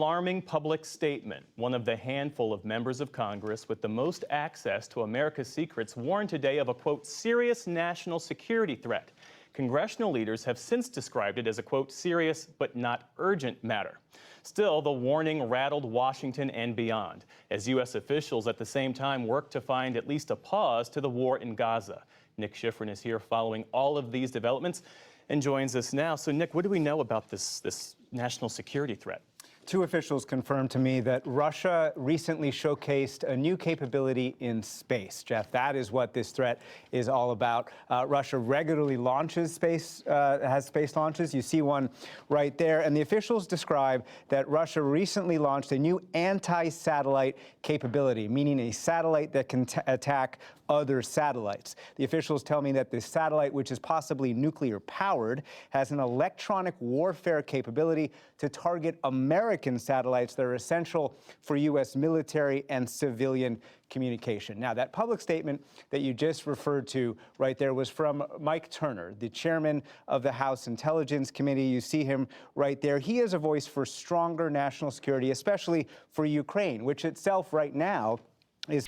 Alarming public statement. One of the handful of members of Congress with the most access to America's secrets warned today of a, quote, serious national security threat. Congressional leaders have since described it as a, quote, serious but not urgent matter. Still, the warning rattled Washington and beyond, as U.S. officials at the same time work to find at least a pause to the war in Gaza. Nick Schifrin is here following all of these developments and joins us now. So, Nick, what do we know about this national security threat? Two officials confirmed to me that Russia recently showcased a new capability in space. Jeff, that is what this threat is all about. Russia regularly launches has space launches. You see one right there. And the officials describe that Russia recently launched a new anti-satellite capability, meaning a satellite that can attack other satellites. The officials tell me that this satellite, which is possibly nuclear powered, has an electronic warfare capability to target American satellites that are essential for U.S. military and civilian communication. Now, that public statement that you just referred to right there was from Mike Turner, the chairman of the House Intelligence Committee. You see him right there. He is a voice for stronger national security, especially for Ukraine, which itself right now is...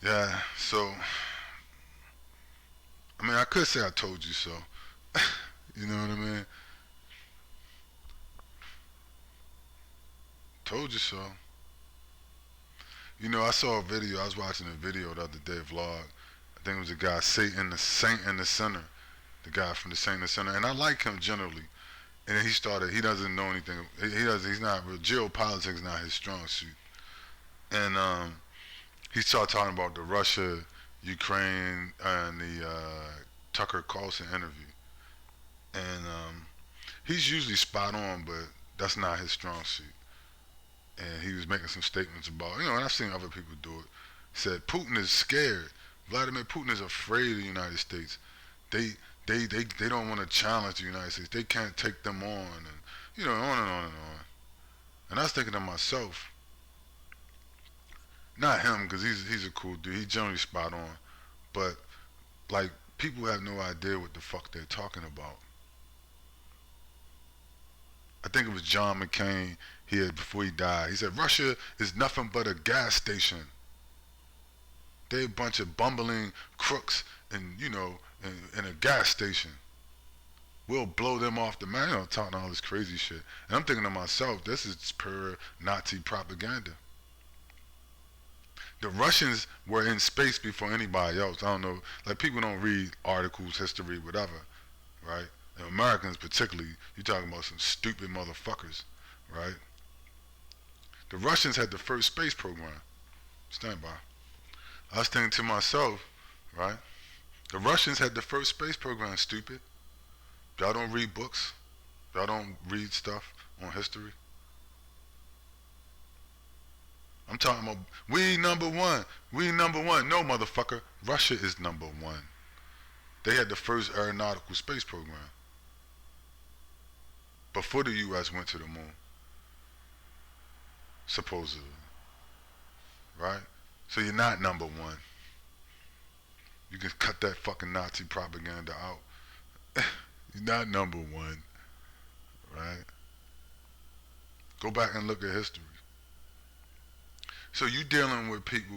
Yeah, so, I mean, I could say I told you so. You know what I mean? Told you so. You know, I saw a video, I was watching a video the other day, a vlog. I think it was a guy, Saint in the Center, the guy from the Saint in the Center, and I like him generally. And then he doesn't know anything, he's not, geopolitics is not his strong suit. And, he started talking about the Russia, Ukraine, and the Tucker Carlson interview. And he's usually spot on, but that's not his strong suit. And he was making some statements about, you know, and I've seen other people do it. He said, Putin is scared. Vladimir Putin is afraid of the United States. They don't want to challenge the United States. They can't take them on, and, you know, on and on and on. And I was thinking to myself, not him, because he's a cool dude. He's generally spot on. But, like, people have no idea what the fuck they're talking about. I think it was John McCain here before he died. He said, Russia is nothing but a gas station. They're a bunch of bumbling crooks and, you know, in a gas station. We'll blow them off the map. You know, talking all this crazy shit. And I'm thinking to myself, this is pure Nazi propaganda. The Russians were in space before anybody else. I don't know, like people don't read articles, history, whatever, right? And Americans particularly, you're talking about some stupid motherfuckers, right? The Russians had the first space program. Stand by. I was thinking to myself, right? The Russians had the first space program, stupid. Y'all don't read books. Y'all don't read stuff on history. I'm talking about, we number one. We number one. No, motherfucker. Russia is number one. They had the first aeronautical space program before the U.S. went to the moon, supposedly. Right? So you're not number one. You can cut that fucking Nazi propaganda out. You're not number one. Right? Go back and look at history. So you're dealing with people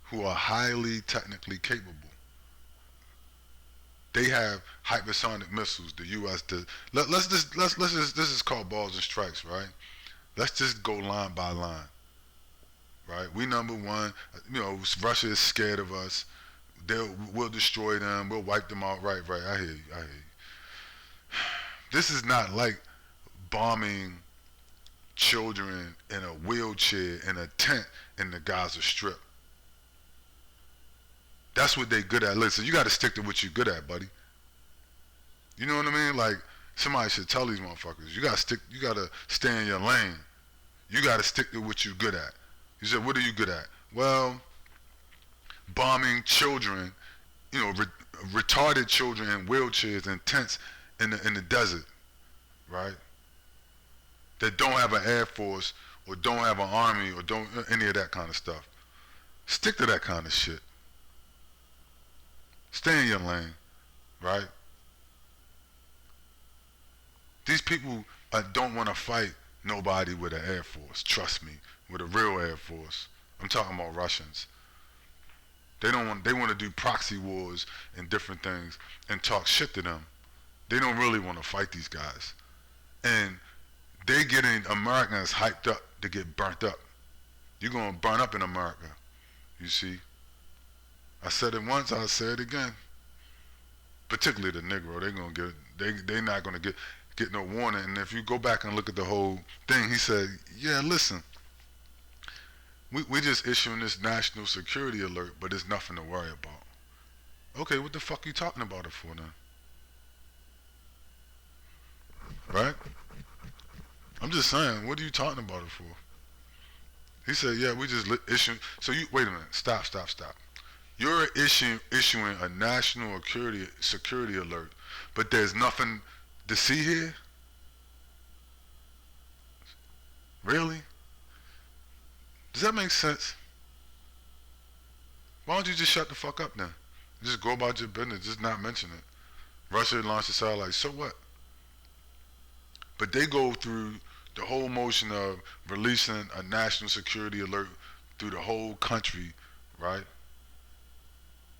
who are highly technically capable. They have hypersonic missiles. The U.S. does. This is called balls and strikes, right? Let's just go line by line, right? We number one. You know, Russia is scared of us. We'll destroy them. We'll wipe them out. Right. I hear you. This is not like bombing children in a wheelchair in a tent in the Gaza Strip. That's what they good at. Listen, you got to stick to what you're good at, buddy. You know what I mean? Like, somebody should tell these motherfuckers, you got to stay in your lane. You got to stick to what you're good at. You said, what are you good at? Well, bombing children, you know, retarded children in wheelchairs and tents in the desert, right? That don't have an air force or don't have an army or don't any of that kind of stuff. Stick to that kind of shit. Stay in your lane, right? These people don't want to fight nobody with an Air Force, trust me, with a real Air Force. I'm talking about Russians. They want to do proxy wars and different things and talk shit to them. They don't really want to fight these guys. And they getting Americans hyped up to get burnt up. You're going to burn up in America, you see. I said it once, I'll say it again. Particularly the Negro, they're not going to get no warning. And if you go back and look at the whole thing, he said, yeah, listen, we just issuing this national security alert, but there's nothing to worry about. Okay, what the fuck are you talking about it for then? Right? I'm just saying, what are you talking about it for? He said, yeah, we just issuing. So you, wait a minute, stop. You're issuing a national security alert, but there's nothing to see here? Really? Does that make sense? Why don't you just shut the fuck up then? Just go about your business, just not mention it. Russia launched a satellite, so what? But they go through the whole motion of releasing a national security alert through the whole country, right?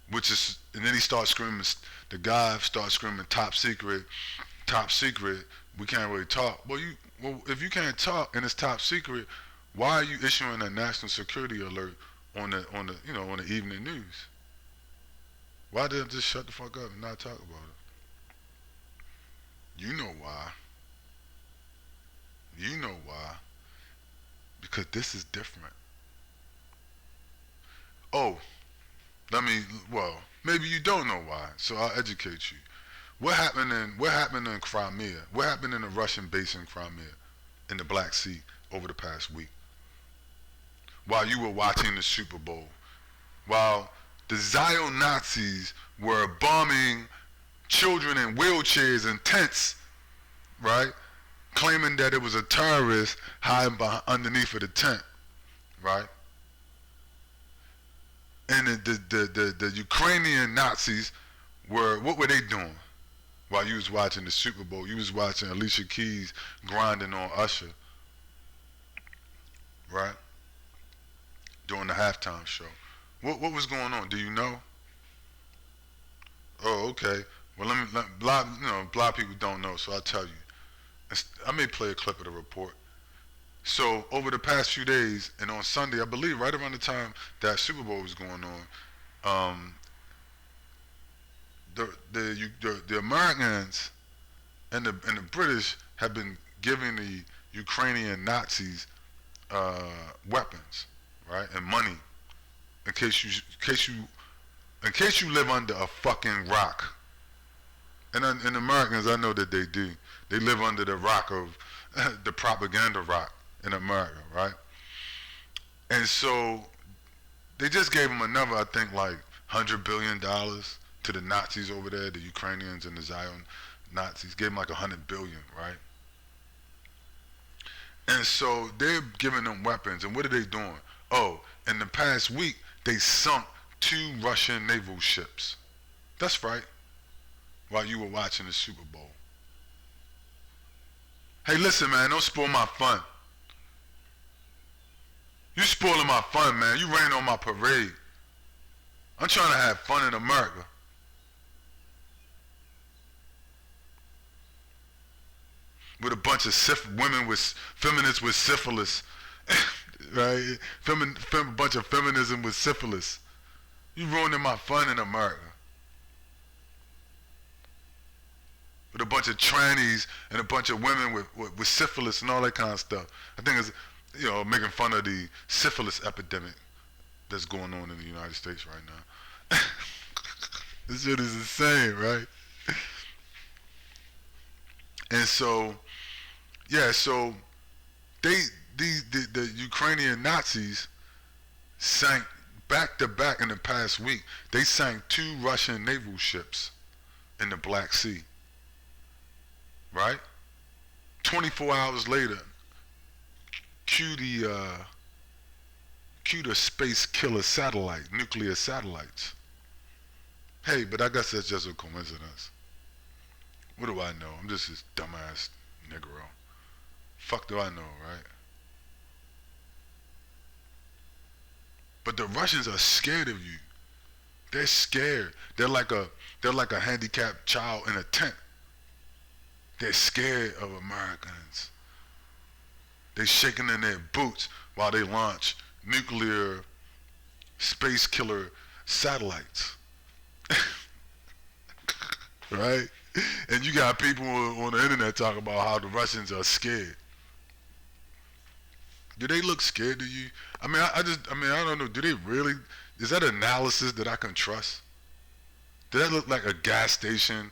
Which is, and then he starts screaming, the guy starts screaming, top secret, we can't really talk. Well, if you can't talk and it's top secret, why are you issuing a national security alert on the evening news? Why didn't just shut the fuck up and not talk about it? You know why. You know why. Because this is different. Oh, maybe you don't know why, so I'll educate you. What happened in Crimea? What happened in the Russian base in Crimea, in the Black Sea, over the past week? While you were watching the Super Bowl, while the Zion Nazis were bombing children in wheelchairs and tents, right? Claiming that it was a terrorist hiding underneath of the tent, right? And the Ukrainian Nazis what were they doing? While you was watching the Super Bowl, you was watching Alicia Keys grinding on Usher, right? During the halftime show. What was going on? Do you know? Oh, okay. Well, a lot of people don't know, so I'll tell you. I may play a clip of the report. So over the past few days, and on Sunday, I believe, right around the time that Super Bowl was going on, the Americans and the British have been giving the Ukrainian Nazis weapons, right, and money, in case you live under a fucking rock. And Americans, I know that they do. They live under the rock of the propaganda rock in America, right? And so they just gave them another, I think, like $100 billion to the Nazis over there, the Ukrainians and the Zion Nazis. Gave them like $100 billion, right? And so they're giving them weapons, and what are they doing? Oh, in the past week, they sunk 2 Russian naval ships. That's right, while you were watching the Super Bowl. Hey, listen, man, don't spoil my fun. You spoiling my fun, man. You rain on my parade. I'm trying to have fun in America. With a bunch of feminists with syphilis, right? A bunch of feminism with syphilis. You ruining my fun in America. With a bunch of trannies and a bunch of women with syphilis and all that kind of stuff. I think it's, making fun of the syphilis epidemic that's going on in the United States right now. This shit is insane, right? And so, yeah, so the Ukrainian Nazis sank back to back in the past week. They sank 2 Russian naval ships in the Black Sea, right? 24 hours later, cue the space killer satellite, nuclear satellites. Hey, but I guess that's just a coincidence. What do I know? I'm just this dumbass Negro. Fuck do I know, right? But the Russians are scared of you. They're scared. They're like a handicapped child in a tent. They're scared of Americans. They're shaking in their boots while they launch nuclear space killer satellites. Right? And you got people on the internet talking about how the Russians are scared. Do they look scared to you? I mean, I don't know. Do they really? Is that analysis that I can trust? Does that look like a gas station?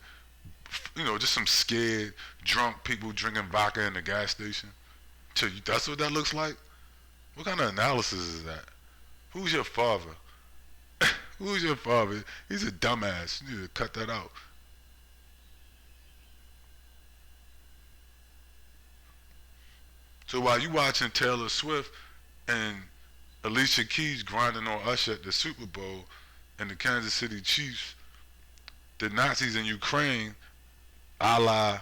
You know, just some scared, drunk people drinking vodka in the gas station? To you, that's what that looks like? What kind of analysis is that? Who's your father? Who's your father? He's a dumbass. You need to cut that out. So while you watching Taylor Swift and Alicia Keys grinding on Usher at the Super Bowl and the Kansas City Chiefs, the Nazis in Ukraine, a la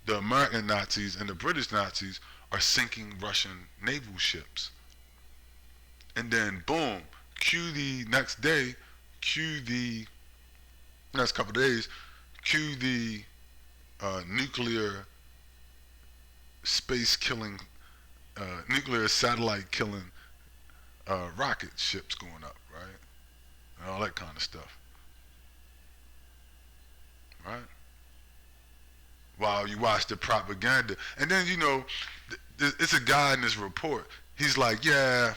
the American Nazis and the British Nazis, are sinking Russian naval ships. And then boom, cue the next day, cue the next couple of days, cue the nuclear space killing, nuclear satellite killing rocket ships going up, right? And all that kind of stuff, right? While you watch the propaganda. And then, you know, it's a guy in this report. He's like, yeah,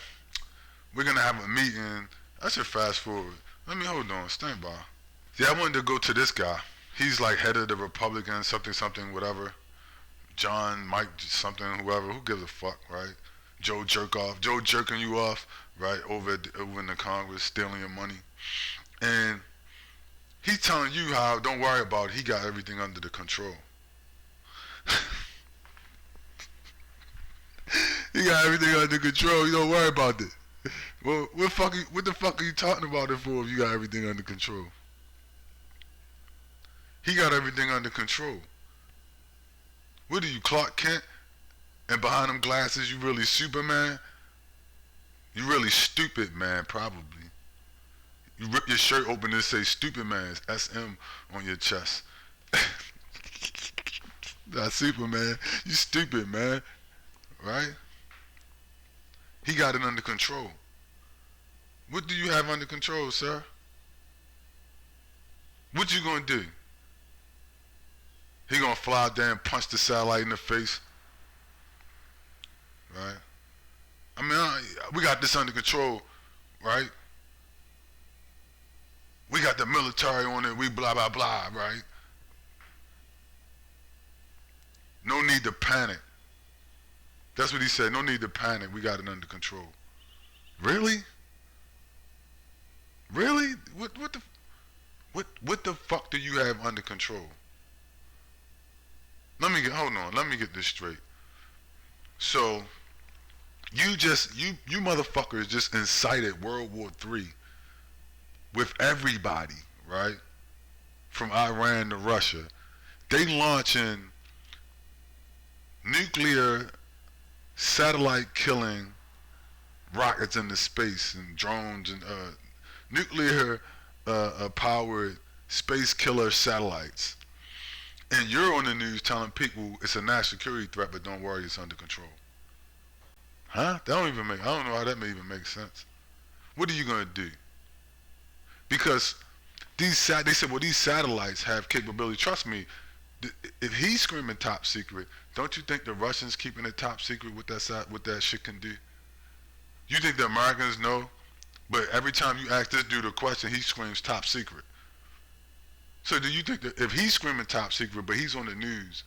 we're going to have a meeting. I should fast forward. Let me hold on, stand by. Yeah, I wanted to go to this guy. He's like head of the Republican something, whatever. John, Mike, something, whoever, who gives a fuck, right? Joe Jerkoff, Joe jerking you off, right, over in the Congress, stealing your money. And he's telling you how, don't worry about it, he got everything under the control. He got everything under control, you don't worry about it. Well, what the fuck are you talking about it for if you got everything under control? He got everything under control. What are you, Clark Kent? And behind them glasses, you really Superman? You really stupid, man, probably. You rip your shirt open and say stupid man, SM on your chest. Not Superman. You stupid, man. Right? He got it under control. What do you have under control, sir? What you gonna do? He gonna fly out there and punch the satellite in the face? Right? I mean, we got this under control, right? We got the military on it, we blah, blah, blah, right? No need to panic. That's what he said, no need to panic, we got it under control. Really? Really? What the fuck do you have under control? Hold on, let me get this straight. So, you motherfuckers just incited World War III with everybody, right? From Iran to Russia. They launching nuclear satellite killing rockets into space and drones and nuclear powered space killer satellites. And you're on the news telling people it's a national security threat, but don't worry, it's under control. Huh? I don't know how that may even make sense. What are you gonna do? Because they said, well, these satellites have capability. Trust me, if he's screaming top secret, don't you think the Russians keeping it top secret what that shit can do? You think the Americans know? But every time you ask this dude a question, he screams top secret. So do you think that if he's screaming top secret, but he's on the news,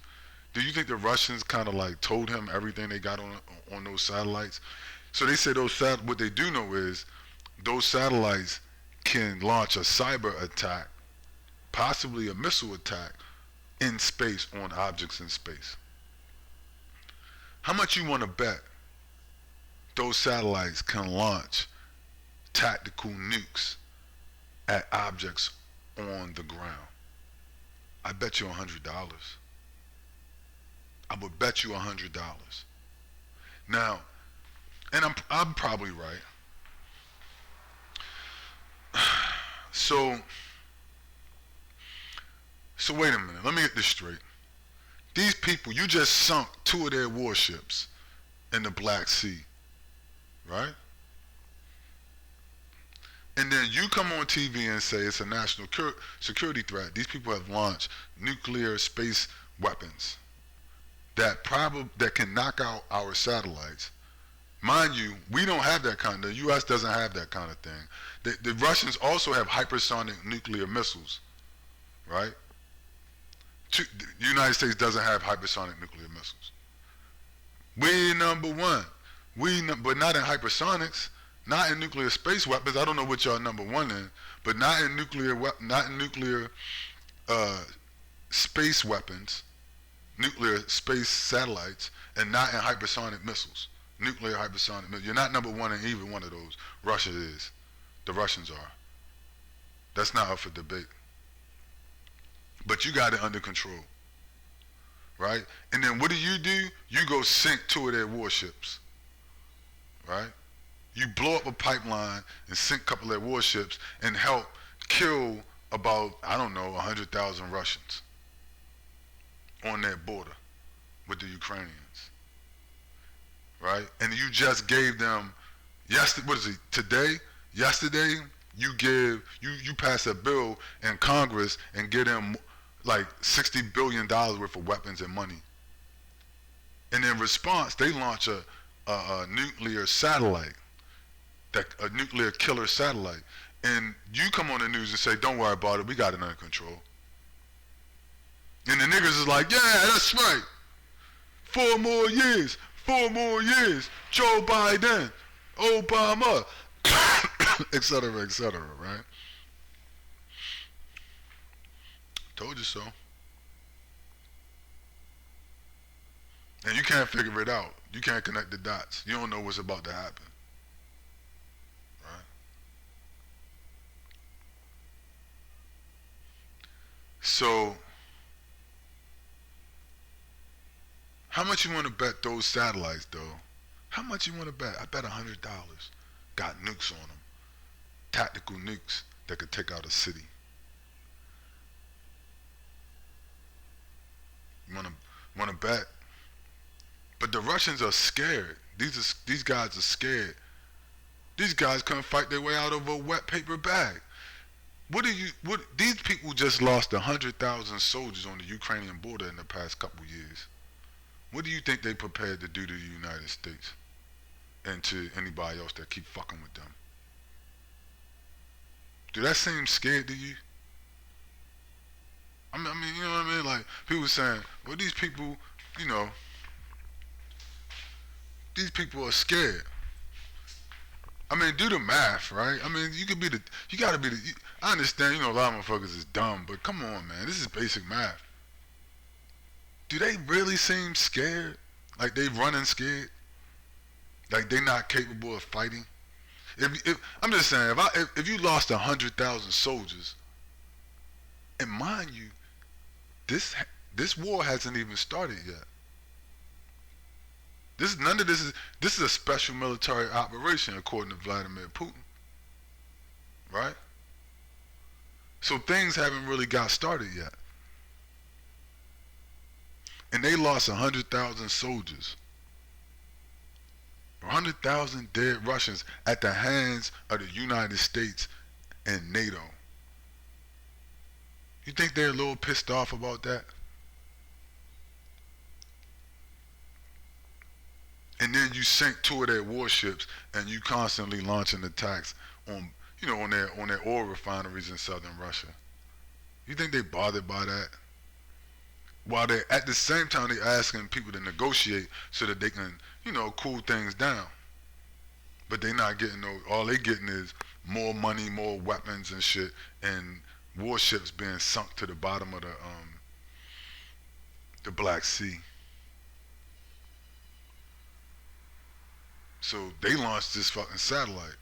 do you think the Russians kind of like told him everything they got on those satellites? So they say what they do know is those satellites can launch a cyber attack, possibly a missile attack in space on objects in space. How much you want to bet those satellites can launch tactical nukes at objects on the ground? I bet you $100. I would bet you $100. Now, and I'm probably right. So wait a minute. Let me get this straight. These people, you just sunk 2 of their warships in the Black Sea, right? And then you come on TV and say it's a national security threat. These people have launched nuclear space weapons that can knock out our satellites. Mind you, we don't have that kind. The U.S. doesn't have that kind of thing. The Russians also have hypersonic nuclear missiles, right? The United States doesn't have hypersonic nuclear missiles. We number one. But not in hypersonics, not in nuclear space weapons. I don't know what y'all number one in, but not in nuclear space weapons, nuclear space satellites, and not in hypersonic missiles, nuclear hypersonic missiles. You're not number one in either one of those. Russia is. The Russians are. That's not up for debate. But you got it under control, right? And then what do? You go sink 2 of their warships, right? You blow up a pipeline and sink a couple of their warships and help kill about, I don't know, 100,000 Russians on their border with the Ukrainians, right? And you just gave them, yesterday, you pass a bill in Congress and get them like $60 billion worth of weapons and money. And in response, they launch a nuclear satellite, a nuclear killer satellite. And you come on the news and say, don't worry about it, we got it under control. And the niggas is like, yeah, that's right. 4 more years, Joe Biden, Obama, et cetera, right? Told you so. And you can't figure it out. You can't connect the dots. You don't know what's about to happen. Right? So, how much you want to bet those satellites, though? How much you want to bet? I bet $100. Got nukes on them. Tactical nukes that could take out a city. You want to bet? But the Russians are scared. These guys are scared. These guys couldn't fight their way out of a wet paper bag. These people just lost 100,000 soldiers on the Ukrainian border in the past couple years. What do you think they prepared to do to the United States and to anybody else that keep fucking with them? Do that seem scared to you? I mean, you know what I mean? Like, people saying, well, these people, these people are scared. I mean, do the math, right? I mean, you gotta be I understand, a lot of motherfuckers is dumb, but come on, man, this is basic math. Do they really seem scared? Like they running scared? Like they not capable of fighting? I'm just saying, if you lost 100,000 soldiers, and mind you, this war hasn't even started yet. This is a special military operation according to Vladimir Putin, right? So things haven't really got started yet. And they lost 100,000 soldiers. 100,000 dead Russians at the hands of the United States and NATO. You think they're a little pissed off about that? And then you sink 2 of their warships and you constantly launching attacks on their oil refineries in southern Russia. You think they bothered by that? While they at the same time they asking people to negotiate so that they can, cool things down. But they not getting all they getting is more money, more weapons and shit, and warships being sunk to the bottom of the Black Sea. So they launched this fucking satellite,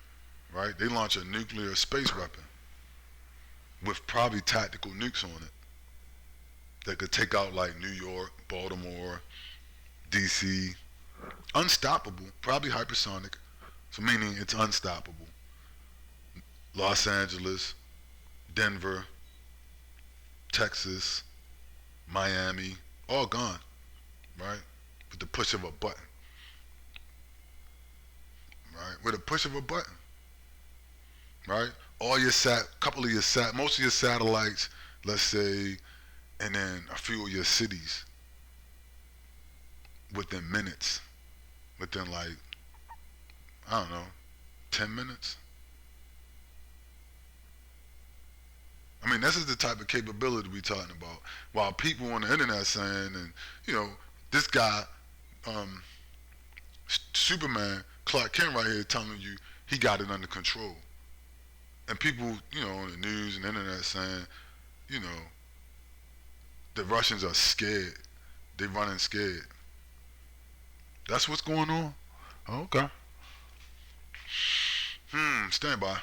right? They launched a nuclear space weapon with probably tactical nukes on it that could take out like New York, Baltimore, DC, unstoppable, probably hypersonic, so meaning it's unstoppable. Los Angeles, Denver, Texas, Miami, all gone, right? With the push of a button, right? With a push of a button, right? All your most of your satellites, let's say, and then a few of your cities within minutes, within like, I don't know, 10 minutes. I mean, this is the type of capability we're talking about. While people on the internet saying, and this guy, Superman, Clark Kent right here telling you he got it under control. And people, on the news and the internet saying, you know, the Russians are scared. They running scared. That's what's going on? Okay. Stand by.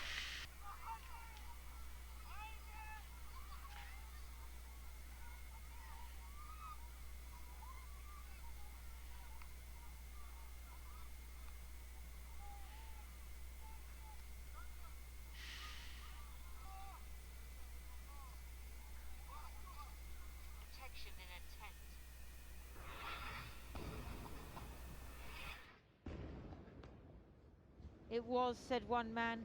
It was, said one man,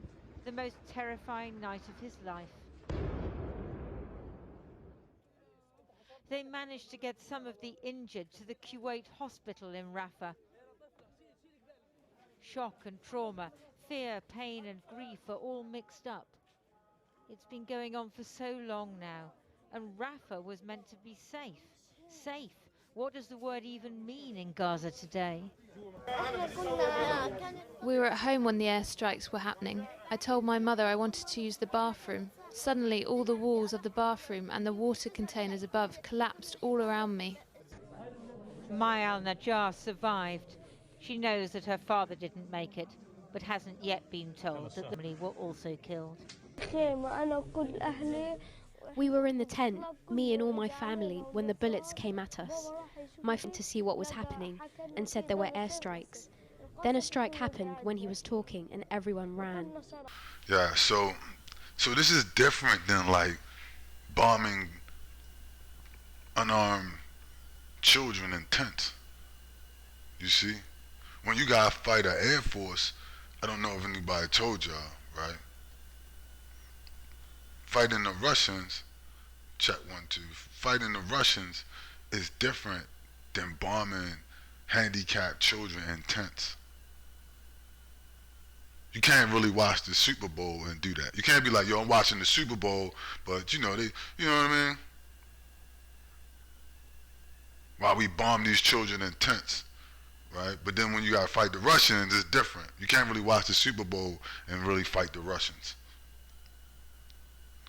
the most terrifying night of his life. They managed to get some of the injured to the Kuwait hospital in Rafah. Shock and trauma, fear, pain and grief are all mixed up. It's been going on for so long now, and Rafah was meant to be safe. Safe? What does the word even mean in Gaza today? We were at home when the airstrikes were happening. I told my mother I wanted to use the bathroom. Suddenly all the walls of the bathroom and the water containers above collapsed all around me. Maya al-Najjar survived. She knows that her father didn't make it, but hasn't yet been told that the family were also killed. We were in the tent, me and all my family, when the bullets came at us. My friend to see what was happening and said there were airstrikes. Then a strike happened when he was talking and everyone ran. Yeah, so this is different than like bombing unarmed children in tents. You see? When you gotta fight an Air Force, I don't know if anybody told y'all, right? Fighting the Russians, check 1, 2. Fighting the Russians is different than bombing handicapped children in tents. You can't really watch the Super Bowl and do that. You can't be like, yo, I'm watching the Super Bowl, but you know what I mean? While we bomb these children in tents, right? But then when you gotta fight the Russians, it's different. You can't really watch the Super Bowl and really fight the Russians.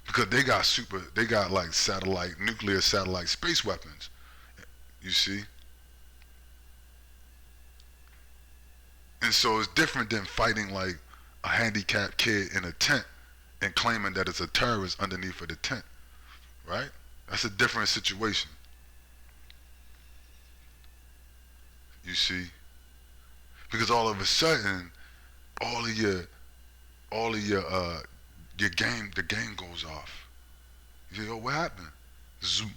Because they got like nuclear satellite space weapons, you see? And so it's different than fighting like a handicapped kid in a tent and claiming that it's a terrorist underneath of the tent, right? That's a different situation. You see? Because all of a sudden, the game goes off. You say, oh, what happened? Zoom.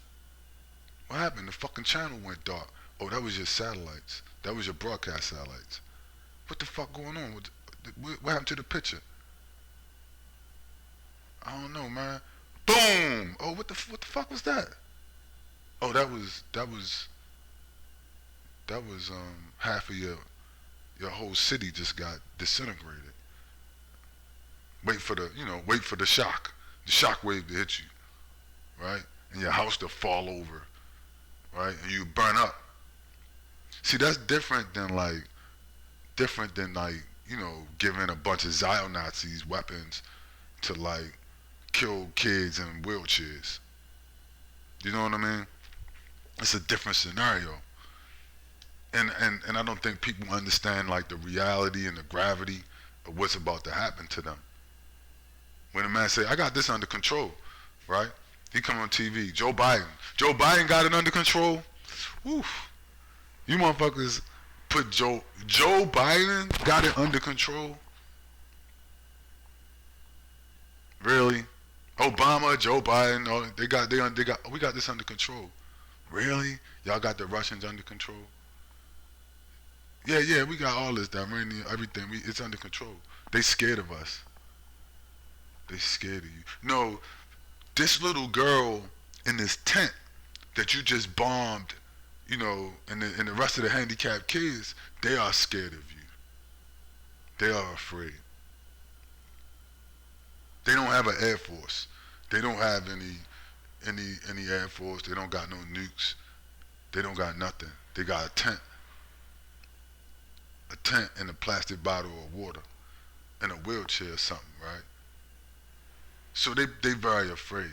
What happened? The fucking channel went dark. Oh, that was your satellites. That was your broadcast satellites. What the fuck going on? What happened to the picture? I don't know, man. Boom! Oh, what the fuck was that? Oh, that was half of your whole city just got disintegrated. Wait for the shock wave to hit you, right? And your house to fall over, right? And you burn up. See, that's different than giving a bunch of Zio Nazis weapons to like kill kids in wheelchairs. You know what I mean? It's a different scenario. And I don't think people understand like the reality and the gravity of what's about to happen to them. When a man say, I got this under control, right? He come on TV, Joe Biden got it under control. Oof. You motherfuckers put Joe Biden got it under control. Really? Obama, Joe Biden, we got this under control. Really? Y'all got the Russians under control? Yeah, we got all this, the Iranian, everything. It's under control. They scared of us. They scared of you. No, this little girl in this tent that you just bombed, you know, and the rest of the handicapped kids, they are scared of you. They are afraid. They don't have an air force. They don't have any air force. They don't got no nukes. They don't got nothing. They got a tent and a plastic bottle of water and a wheelchair or something, right? So they very afraid.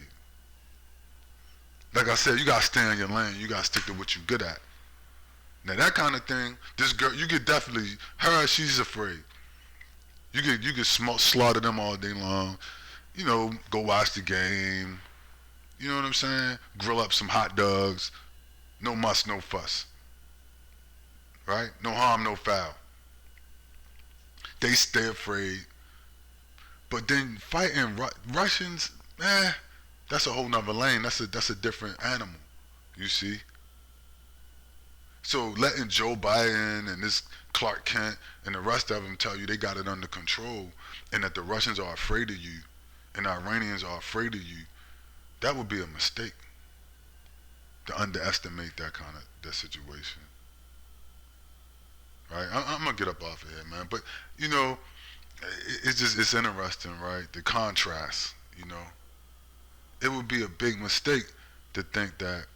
Like I said, you gotta stay in your lane. You gotta stick to what you're good at. Now that kind of thing, this girl, you could definitely, she's afraid. You could slaughter them all day long. You know, go watch the game. You know what I'm saying? Grill up some hot dogs. No muss, no fuss. Right? No harm, no foul. They stay afraid. But then fighting Russians, that's a whole nother lane. That's a different animal. You see? So letting Joe Biden and this Clark Kent and the rest of them tell you they got it under control and that the Russians are afraid of you and the Iranians are afraid of you, that would be a mistake to underestimate that situation. Right? I'm gonna get up off of here, man. But you know, it's interesting, right? The contrast, you know. It would be a big mistake to think that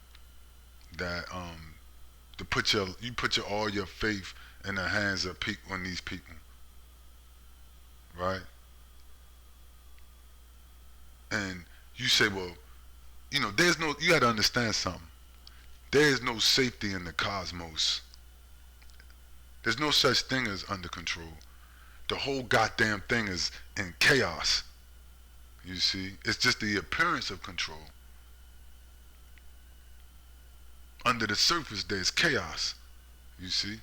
to put all your faith in the hands of on these people, right? And you say, well, you know, you got to understand something. There is no safety in the cosmos. There's no such thing as under control. The whole goddamn thing is in chaos. You see, it's just the appearance of control. Under the surface, there's chaos. You see,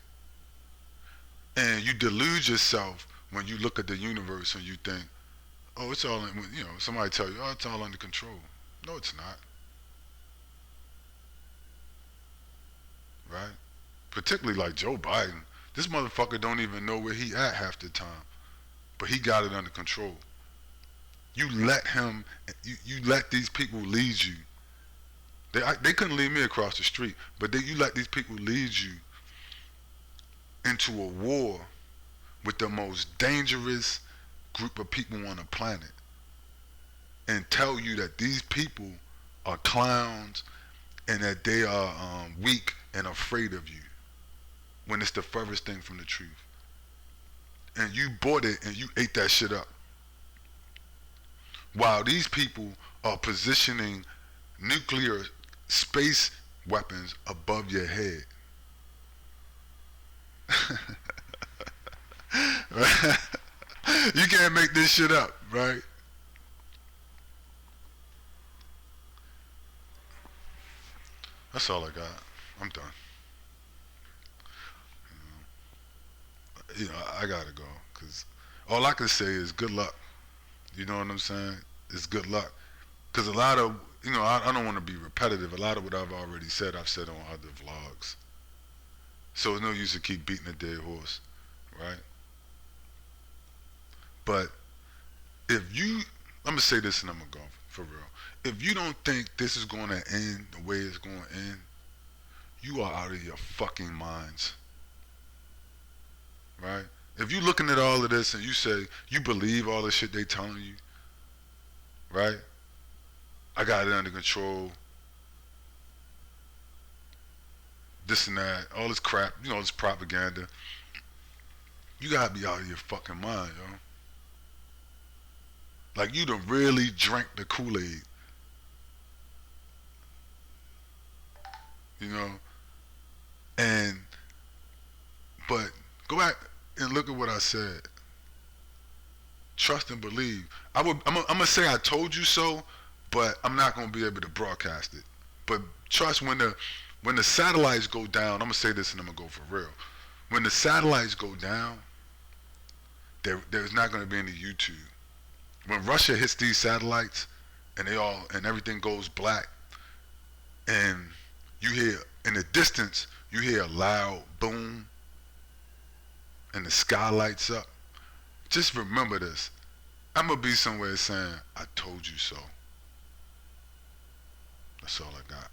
and you delude yourself when you look at the universe and you think, oh, it's all, you know, somebody tell you, oh, it's all under control. No, it's not. Right? Particularly like Joe Biden. This motherfucker don't even know where he at half the time. But he got it under control. You let him, you let these people lead you. They couldn't lead me across the street, but you let these people lead you into a war with the most dangerous group of people on the planet and tell you that these people are clowns and that they are weak and afraid of you when it's the furthest thing from the truth. And you bought it and you ate that shit up. While these people are positioning nuclear space weapons above your head. Right? You can't make this shit up, right? That's all I got. I'm done. You know, I gotta go, cause all I can say is good luck. You know what I'm saying? It's good luck, cause a lot of, you know, I don't want to be repetitive. A lot of what I've already said, I've said on other vlogs. So it's no use to keep beating a dead horse, right? But if you, I'm gonna say this and I'm gonna go for real. If you don't think this is gonna end the way it's gonna end, you are out of your fucking minds. Right? If you looking at all of this and you say, you believe all the shit they telling you, right? I got it under control. This and that, all this crap, you know, this propaganda. You gotta be out of your fucking mind, yo. Like you done really drank the Kool-Aid. You know? But go back and look at what I said. Trust and believe. I'm gonna say I told you so, but I'm not gonna be able to broadcast it. But trust when when the satellites go down, I'm gonna say this and I'm gonna go for real. When the satellites go down, there's not gonna be any YouTube. When Russia hits these satellites and everything goes black, and you hear in the distance, you hear a loud boom, and the sky lights up. Just remember this. I'm gonna be somewhere saying, "I told you so." That's all I got.